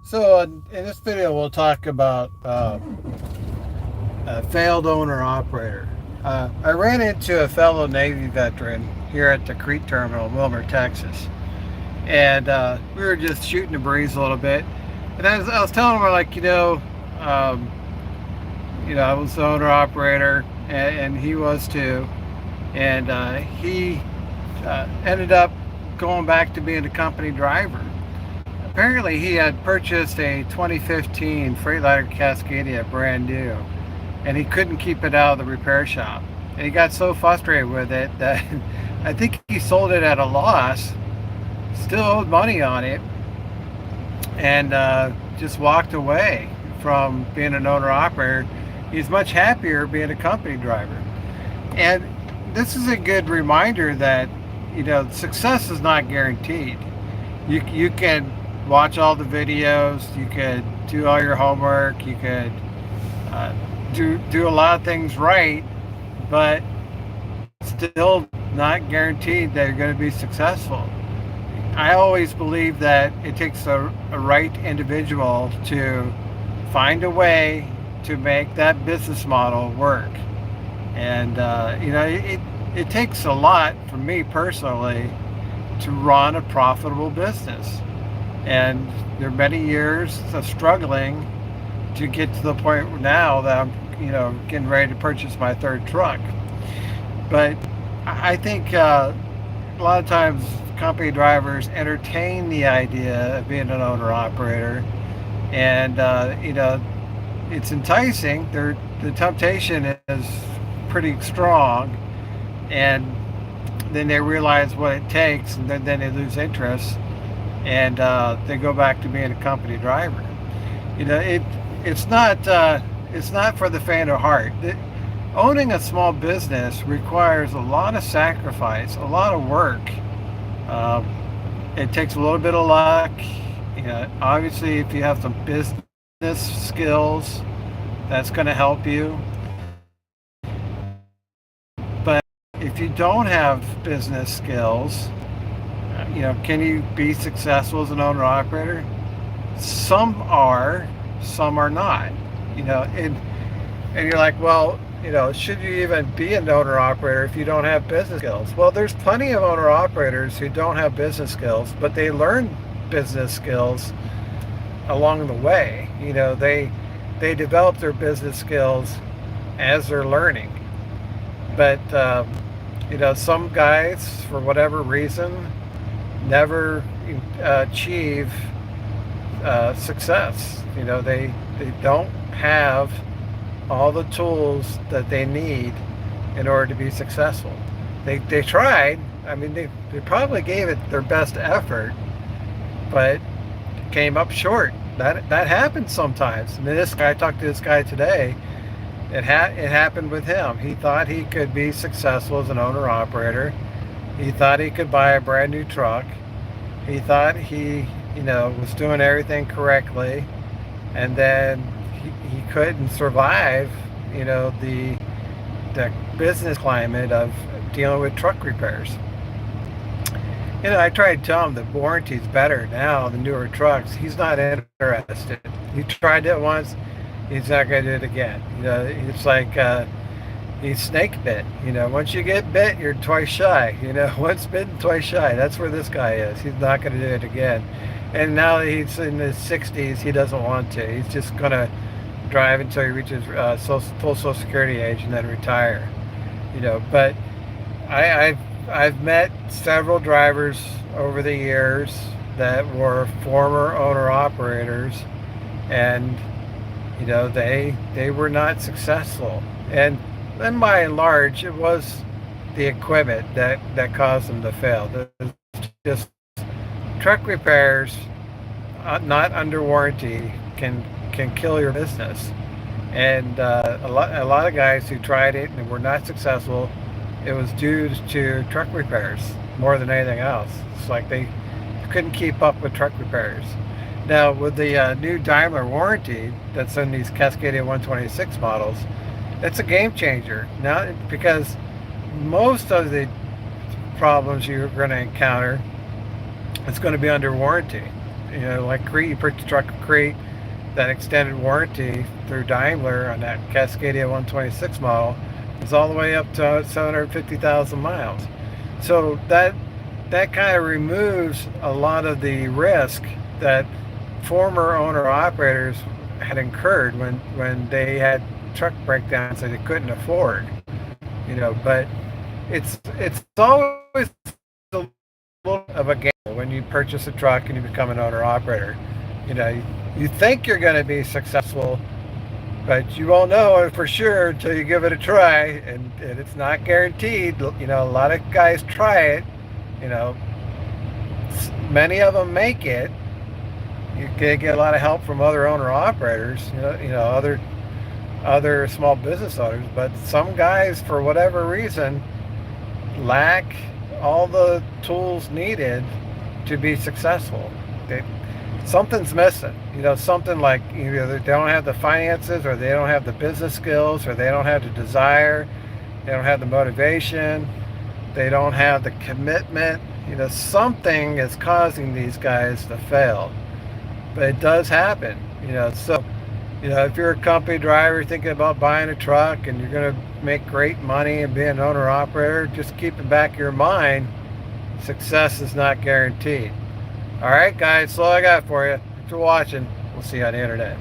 So in this video, we'll talk about a failed owner operator. I ran into a fellow Navy veteran here at the Crete terminal in Wilmer, Texas, and we were just shooting the breeze a little bit. And I was telling him, like, um, I was the owner operator, and he was too, and he ended up going back to being a company driver. Apparently, he had purchased a 2015 Freightliner Cascadia brand new, and he couldn't keep it out of the repair shop. And he got so frustrated with it that I think he sold it at a loss, still owed money on it, and just walked away from being an owner operator. He's much happier being a company driver. And this is a good reminder that, success is not guaranteed. You can watch all the videos, you could do all your homework, you could uh, do a lot of things right, but still not guaranteed that you're going to be successful. I always believe that it takes a right individual to find a way to make that business model work. And it takes a lot for me personally to run a profitable business. And there are many years of struggling to get to the point now that I'm, getting ready to purchase my third truck. But I think a lot of times company drivers entertain the idea of being an owner operator, and it's enticing. The temptation is pretty strong, and then they realize what it takes, and then they lose interest, and they go back to being a company driver. It's not for the faint of heart. Owning a small business requires a lot of sacrifice, a lot of work. Um, it takes a little bit of luck. Obviously, if you have some business skills, that's going to help you. But if you don't have business skills, can you be successful as an owner operator? Some are, some are not. And you're like, well, should you even be an owner operator if you don't have business skills? Well, there's plenty of owner operators who don't have business skills, but they learn business skills along the way. They develop their business skills as they're learning. But some guys, for whatever reason, never achieve success. They don't have all the tools that they need in order to be successful. They tried. I mean, they probably gave it their best effort, but came up short. That happens sometimes. I mean, I talked to this guy today. It happened with him. He thought he could be successful as an owner operator. He thought he could buy a brand new truck. He thought he was doing everything correctly, and then he couldn't survive, the business climate of dealing with truck repairs. I tried to tell him that warranty's better now, the newer trucks. He's not interested. He tried it once, he's not going to do it again. It's like he's snake bit. Once you get bit, you're twice shy. Once bitten, twice shy. That's where this guy is. He's not going to do it again. And now that he's in his 60s, he doesn't want to. He's just going to drive until he reaches full Social Security age and then retire. But I've met several drivers over the years that were former owner operators, and they were not successful. And then by and large, it was the equipment that caused them to fail. It's just truck repairs, not under warranty, can kill your business. And a lot of guys who tried it and were not successful, it was due to truck repairs more than anything else. It's like they couldn't keep up with truck repairs. Now, with the new Daimler warranty that's in these Cascadia 126 models, it's a game changer now, because most of the problems you're going to encounter, it's going to be under warranty. You know, like Crete, you purchased a truck of Crete, that extended warranty through Daimler on that Cascadia 126 model is all the way up to 750,000 miles. So that kind of removes a lot of the risk that former owner operators had incurred when they had truck breakdowns that they couldn't afford. You know, but it's always a little of a gamble when you purchase a truck and you become an owner operator. You know, you think you're going to be successful, but you won't know it for sure until you give it a try, and it's not guaranteed. You know, a lot of guys try it. You know, many of them make it. You get a lot of help from other owner operators. Other small business owners, but some guys, for whatever reason, lack all the tools needed to be successful. Something's missing. You know, something like either they don't have the finances, or they don't have the business skills, or they don't have the desire, they don't have the motivation, they don't have the commitment. You know, something is causing these guys to fail. But it does happen. You know, so you know, if you're a company driver thinking about buying a truck and you're going to make great money and be an owner operator, just keep in back of your mind, success is not guaranteed. All right, guys, that's all I got for you. Thanks for watching. We'll see you on the internet.